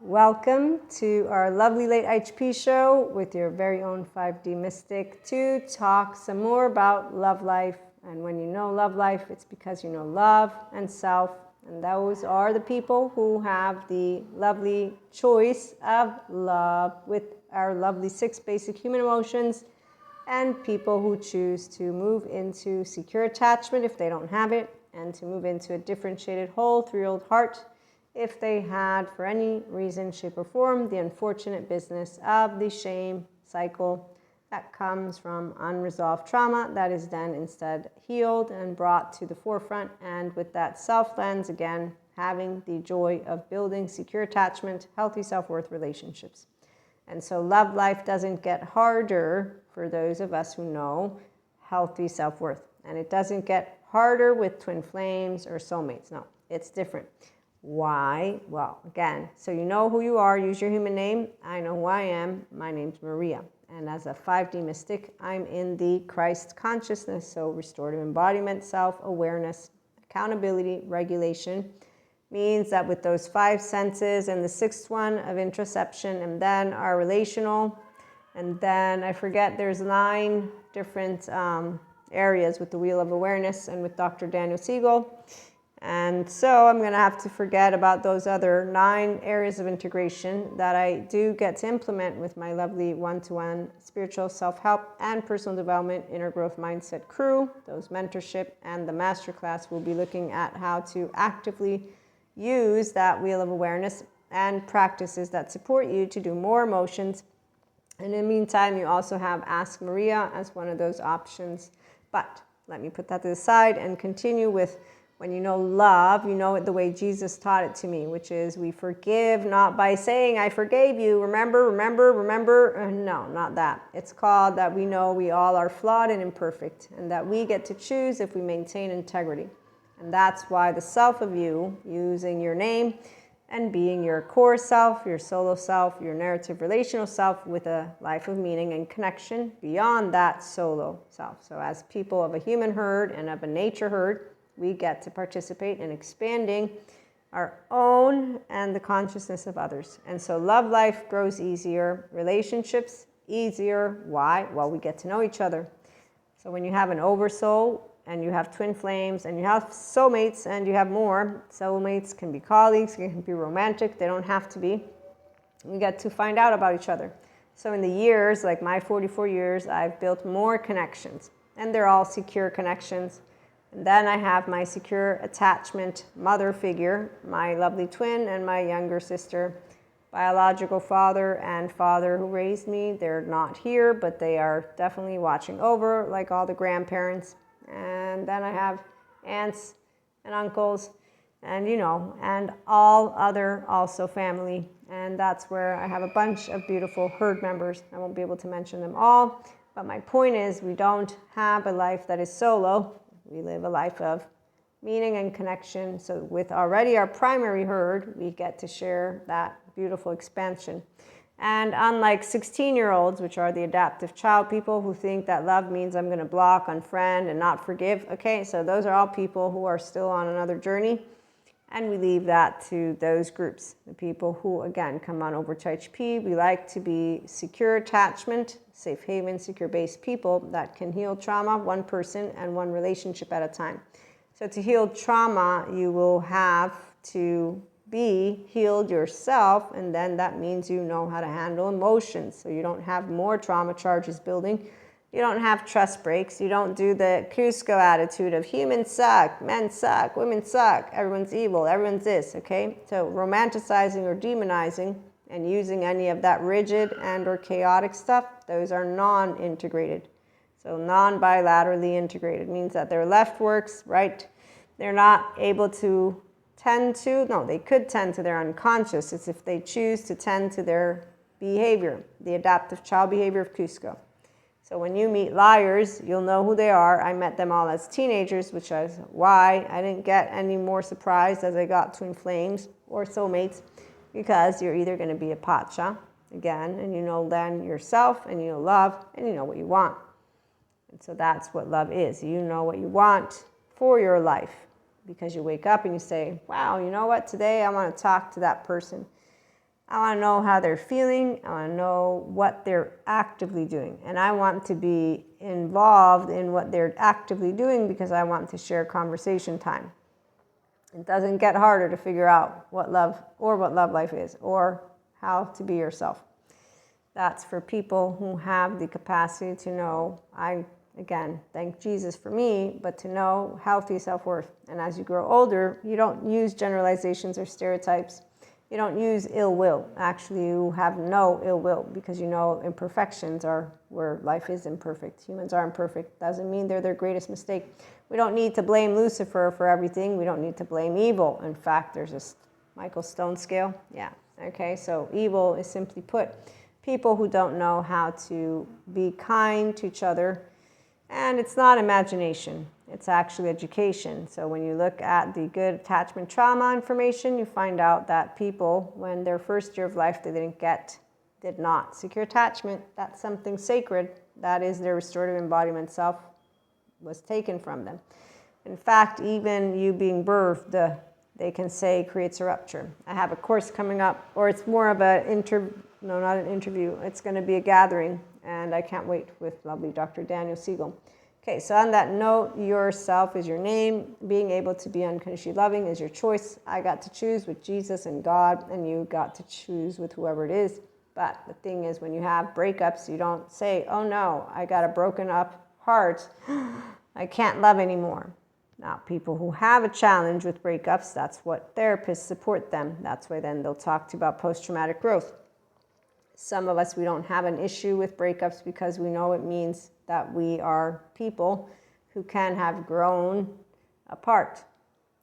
Welcome to our lovely Late IHP Show with your very own 5D Mystic to talk some more about love life. And when you know love life, it's because you know love and self. And those are the people who have the lovely choice of love with our lovely 6 basic human emotions, and people who choose to move into secure attachment if they don't have it, and to move into a differentiated whole 3-year-old heart if they had, for any reason, shape, or form, the unfortunate business of the shame cycle that comes from unresolved trauma that is then instead healed and brought to the forefront. And with that self lens, again, having the joy of building secure attachment, healthy self-worth relationships. And so love life doesn't get harder for those of us who know healthy self-worth. And it doesn't get harder with twin flames or soulmates. No, it's different. Why? Well, again, so you know who you are. Use your human name. I know who I am. My name's Maria. And as a 5D mystic, I'm in the Christ consciousness. So restorative embodiment, self-awareness, accountability, regulation means that with those 5 senses and the 6th one of introception, and then our relational, and then I forget there's 9 different areas with the wheel of awareness and with Dr. Daniel Siegel. And so I'm going to have to forget about those other 9 areas of integration that I do get to implement with my lovely one-to-one spiritual self-help and personal development inner growth mindset crew. Those mentorship and the masterclass will be looking at how to actively use that wheel of awareness and practices that support you to do more emotions. And in the meantime, you also have Ask Maria as one of those options. But let me put that to the side and continue with when you know love, you know it the way Jesus taught it to me, which is we forgive not by saying, I forgave you, remember. No, not that. It's called that we know we all are flawed and imperfect, and that we get to choose if we maintain integrity. And that's why the self of you, using your name and being your core self, your solo self, your narrative relational self with a life of meaning and connection beyond that solo self. So as people of a human herd and of a nature herd, we get to participate in expanding our own and the consciousness of others. And so love life grows easier, relationships easier. Why? Well, we get to know each other. So when you have an oversoul and you have twin flames and you have soulmates and you have more, soulmates can be colleagues, can be romantic, they don't have to be. We get to find out about each other. So in the years, like my 44 years, I've built more connections, and they're all secure connections. And then I have my secure attachment mother figure, my lovely twin and my younger sister, biological father and father who raised me. They're not here, but they are definitely watching over, like all the grandparents. And then I have aunts and uncles and, and all other also family. And that's where I have a bunch of beautiful herd members. I won't be able to mention them all, but my point is we don't have a life that is solo. We live a life of meaning and connection. So with already our primary herd, we get to share that beautiful expansion. And unlike 16-year-olds, which are the adaptive child people who think that love means I'm going to block, unfriend, and not forgive. Okay, so those are all people who are still on another journey. And we leave that to those groups. The people who, again, come on over to IHP. We like to be secure attachment, safe haven, secure-based people that can heal trauma, one person and one relationship at a time. So to heal trauma, you will have to be healed yourself, and then that means you know how to handle emotions. So you don't have more trauma charges building. You don't have trust breaks. You don't do the Cusco attitude of humans suck, men suck, women suck, everyone's evil, everyone's this, okay? So romanticizing or demonizing and using any of that rigid and or chaotic stuff, those are non-integrated. So non-bilaterally integrated means that their left works, right? They're not able to they could tend to their unconscious. It's if they choose to tend to their behavior, the adaptive child behavior of Cusco. So when you meet liars, you'll know who they are. I met them all as teenagers, which is why I didn't get any more surprised as I got twin flames or soulmates, because you're either going to be a pacha, again, and you know then yourself, and you know love, and you know what you want. And so that's what love is. You know what you want for your life, because you wake up and you say, wow, you know what, today I want to talk to that person. I want to know how they're feeling. I want to know what they're actively doing. And I want to be involved in what they're actively doing because I want to share conversation time. It doesn't get harder to figure out what love life is, or how to be yourself. That's for people who have the capacity to know, again, thank Jesus for me, but to know healthy self-worth. And as you grow older, you don't use generalizations or stereotypes. You don't use ill will. Actually, you have no ill will because you know imperfections are where life is imperfect. Humans are imperfect. Doesn't mean they're their greatest mistake. We don't need to blame Lucifer for everything. We don't need to blame evil. In fact, there's this Michael Stone scale. Yeah. Okay. So evil is, simply put, people who don't know how to be kind to each other. And it's not imagination. It's actually education. So when you look at the good attachment trauma information, you find out that people, when their first year of life, did not secure attachment. That's something sacred. That is their restorative embodiment self was taken from them. In fact, even you being birthed, they can say creates a rupture. I have a course coming up, or it's more of not an interview. It's going to be a gathering, and I can't wait, with lovely Dr. Daniel Siegel. Okay, so on that note, yourself is your name. Being able to be unconditionally loving is your choice. I got to choose with Jesus and God, and you got to choose with whoever it is. But the thing is, when you have breakups, you don't say, oh no, I got a broken up heart. I can't love anymore. Now, people who have a challenge with breakups, that's what therapists support them. That's why then they'll talk to you about post-traumatic growth. Some of us, we don't have an issue with breakups because we know it means that we are people who can have grown apart.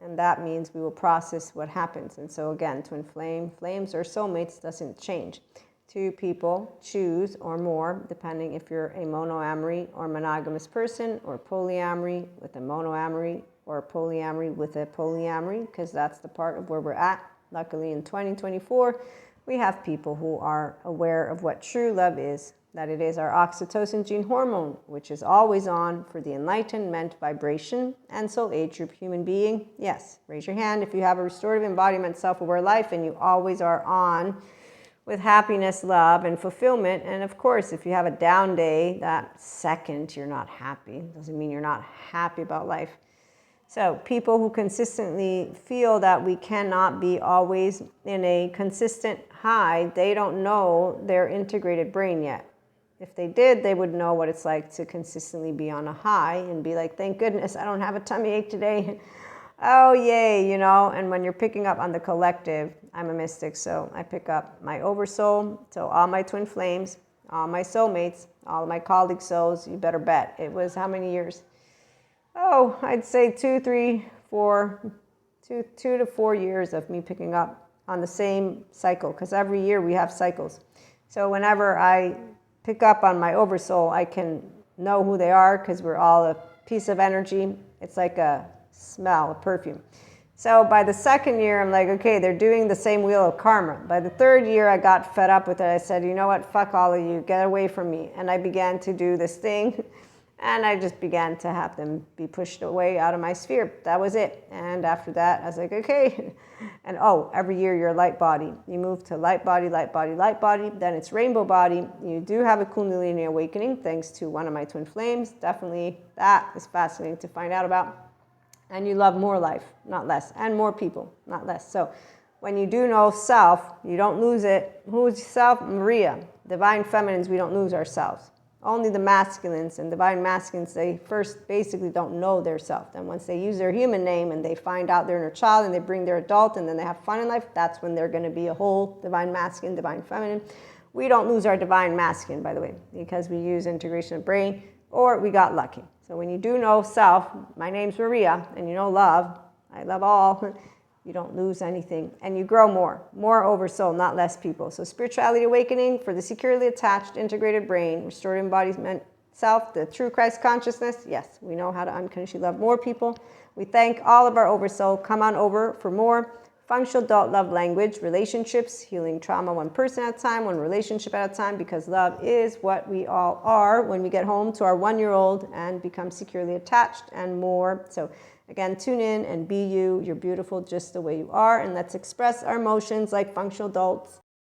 And that means we will process what happens. And so again, twin flames or soulmates doesn't change. Two people choose or more, depending if you're a monoamory or monogamous person, or polyamory with a monoamory, or polyamory with a polyamory, because that's the part of where we're at. Luckily in 2024, we have people who are aware of what true love is, that it is our oxytocin gene hormone, which is always on for the enlightenment vibration and soul age group human being. Yes, raise your hand if you have a restorative embodiment self-aware life and you always are on with happiness, love, and fulfillment. And of course, if you have a down day, that second you're not happy, doesn't mean you're not happy about life. So people who consistently feel that we cannot be always in a consistent high, they don't know their integrated brain yet. If they did, they would know what it's like to consistently be on a high and be like, thank goodness I don't have a tummy ache today. Oh, yay, And when you're picking up on the collective, I'm a mystic, so I pick up my oversoul, so all my twin flames, all my soulmates, all of my colleague souls, you better bet. It was how many years? Oh, I'd say 2 to 4 years of me picking up on the same cycle, because every year we have cycles. So whenever I pick up on my oversoul, I can know who they are because we're all a piece of energy. It's like a smell, a perfume. So by the second year, I'm like, okay, they're doing the same wheel of karma. By the third year, I got fed up with it. I said, you know what, fuck all of you, get away from me. And I began to do this thing. And I just began to have them be pushed away out of my sphere. That was it. And after that, I was like, okay. And every year you're a light body. You move to light body, light body, light body. Then it's rainbow body. You do have a Kundalini awakening thanks to one of my twin flames. Definitely that is fascinating to find out about. And you love more life, not less. And more people, not less. So when you do know self, you don't lose it. Who's self? Maria. Divine feminines, we don't lose ourselves. Only the masculines and divine masculines, they first basically don't know their self. Then once they use their human name and they find out their inner child and they bring their adult and then they have fun in life, that's when they're going to be a whole divine masculine, divine feminine. We don't lose our divine masculine, by the way, because we use integration of brain, or we got lucky. So when you do know self, my name's Maria, and you know love, I love all, you don't lose anything, and you grow more oversoul, not less people. So spirituality awakening for the securely attached integrated brain, restored embodiment self, the true Christ consciousness. Yes, we know how to unconditionally love more people. We thank all of our oversoul. Come on over for more functional adult love language, relationships, healing trauma one person at a time, one relationship at a time, because love is what we all are when we get home to our 1-year-old and become securely attached and more. So again, tune in and be you. You're beautiful just the way you are. And let's express our emotions like functional adults